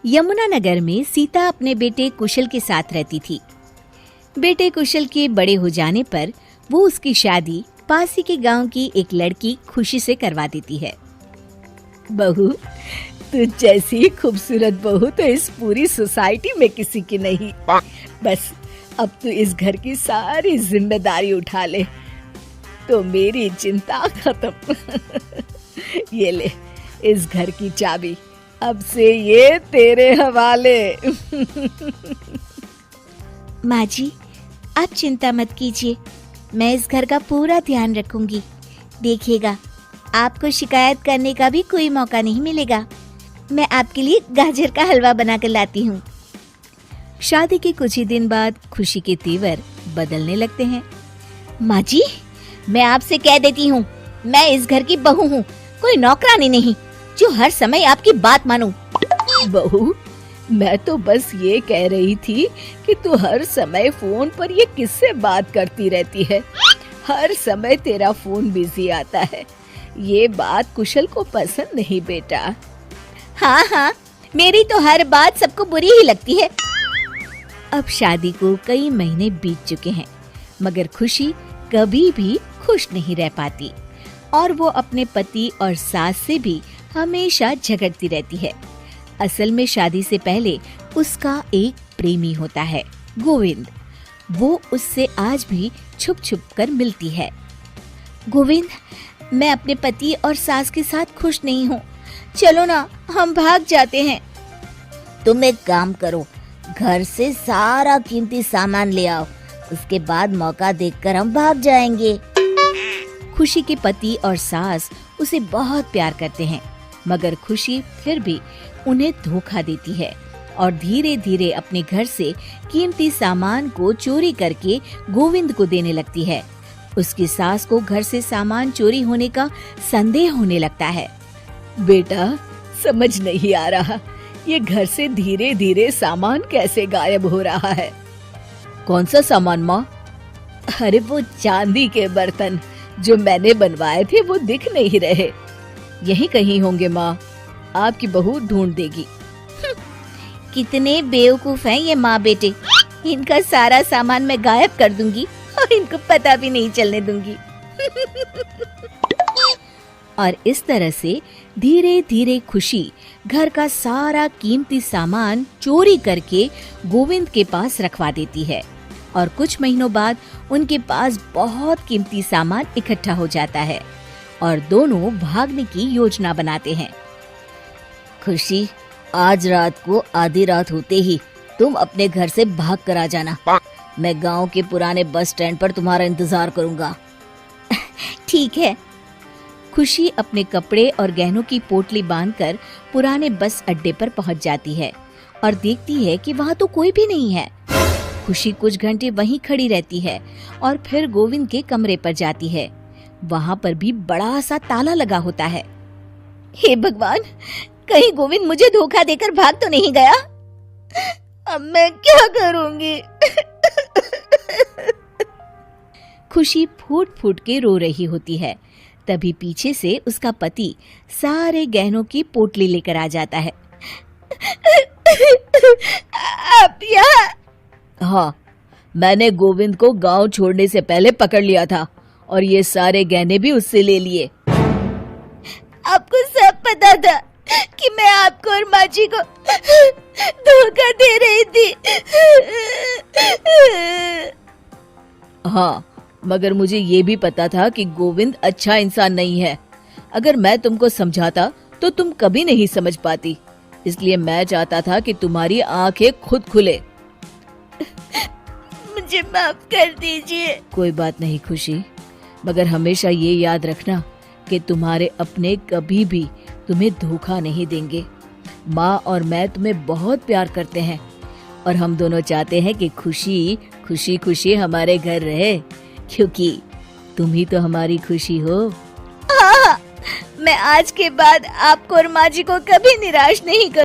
यमुनानगर में सीता अपने बेटे कुशल के साथ रहती थी। बेटे कुशल के बड़े हो जाने पर वो उसकी शादी पास ही के गांव की एक लड़की खुशी से करवा देती है। बहू, तुझ जैसी खूबसूरत बहू तो इस पूरी सोसाइटी में किसी की नहीं। बस अब तू इस घर की सारी जिम्मेदारी उठा ले तो मेरी चिंता खत्म। ये ले इस घर की चाबी, अब से ये तेरे हवाले। माँ जी, आप चिंता मत कीजिए, मैं इस घर का पूरा ध्यान रखूंगी। देखिएगा, आपको शिकायत करने का भी कोई मौका नहीं मिलेगा। मैं आपके लिए गाजर का हलवा बनाकर लाती हूँ। शादी के कुछ ही दिन बाद खुशी के तेवर बदलने लगते हैं। माँ जी, मैं आपसे कह देती हूँ, मैं इस घर की बहू हूँ, कोई नौकरानी नहीं जो हर समय आपकी बात मानूं। बहू, मैं तो बस ये कह रही थी कि तू हर समय फोन पर ये किससे बात करती रहती है। हर समय तेरा फोन बिजी आता है। ये बात कुशल को पसंद नहीं बेटा। हाँ, मेरी तो हर बात सबको बुरी ही लगती है। अब शादी को कई महीने बीत चुके हैं, मगर खुशी कभी भी खुश नहीं रह पाती और वो अपने पति और सास से भी हमेशा झगड़ती रहती है। असल में शादी से पहले उसका एक प्रेमी होता है, गोविंद। वो उससे आज भी छुप छुप कर मिलती है। गोविंद, मैं अपने पति और सास के साथ खुश नहीं हूँ, चलो ना हम भाग जाते हैं। तुम एक काम करो, घर से सारा कीमती सामान ले आओ, उसके बाद मौका देखकर हम भाग जाएंगे। खुशी के पति और सास उसे बहुत प्यार करते हैं, मगर खुशी फिर भी उन्हें धोखा देती है और धीरे धीरे अपने घर से कीमती सामान को चोरी करके गोविंद को देने लगती है। उसकी सास को घर से सामान चोरी होने का संदेह होने लगता है। बेटा, समझ नहीं आ रहा, ये घर से धीरे धीरे सामान कैसे गायब हो रहा है। कौन सा सामान माँ? अरे वो चांदी के बर्तन जो मैंने बनवाए थे वो दिख नहीं रहे। यहीं कहीं होंगे माँ, आपकी बहू ढूंढ देगी। कितने बेवकूफ हैं ये माँ बेटे, इनका सारा सामान मैं गायब कर दूंगी और इनको पता भी नहीं चलने दूंगी। और इस तरह से धीरे धीरे खुशी घर का सारा कीमती सामान चोरी करके गोविंद के पास रखवा देती है और कुछ महीनों बाद उनके पास बहुत कीमती सामान इकट्ठा हो जाता है और दोनों भागने की योजना बनाते हैं। खुशी, आज रात को आधी रात होते ही तुम अपने घर से भाग कर आ जाना। मैं गांव के पुराने बस स्टैंड पर तुम्हारा इंतजार करूंगा। ठीक है। खुशी अपने कपड़े और गहनों की पोटली बांधकर पुराने बस अड्डे पर पहुंच जाती है और देखती है कि वहां तो कोई भी नहीं है। खुशी कुछ घंटे वहीं खड़ी रहती है और फिर गोविंद के कमरे पर जाती है। वहां पर भी बड़ा सा ताला लगा होता है। हे भगवान, कहीं गोविंद मुझे धोखा देकर भाग तो नहीं गया? अब मैं क्या करूंगी? खुशी फूट फूट के रो रही होती है। तभी पीछे से उसका पति सारे गहनों की पोटली लेकर आ जाता है। आप यहाँ? हाँ, मैंने गोविंद को गांव छोड़ने से पहले पकड़ लिया था और ये सारे गहने भी उससे ले लिए। आपको सब पता था कि मैं आपको और माँ जी को धोखा दे रही थी। हाँ, मगर मुझे ये भी पता था कि गोविंद अच्छा इंसान नहीं है। अगर मैं तुमको समझाता तो तुम कभी नहीं समझ पाती। इसलिए मैं चाहता था कि तुम्हारी आंखें खुद खुले। मुझे माफ कर दीजिए। कोई बात नहीं खुशी, मगर हमेशा ये याद रखना कि तुम्हारे अपने कभी भी तुम्हें धोखा नहीं देंगे। माँ और मैं तुम्हें बहुत प्यार करते हैं और हम दोनों चाहते हैं कि खुशी खुशी खुशी हमारे घर रहे, क्योंकि तुम ही तो हमारी खुशी हो। हाँ, मैं आज के बाद आपको और माँ जी को कभी निराश नहीं करूंगी।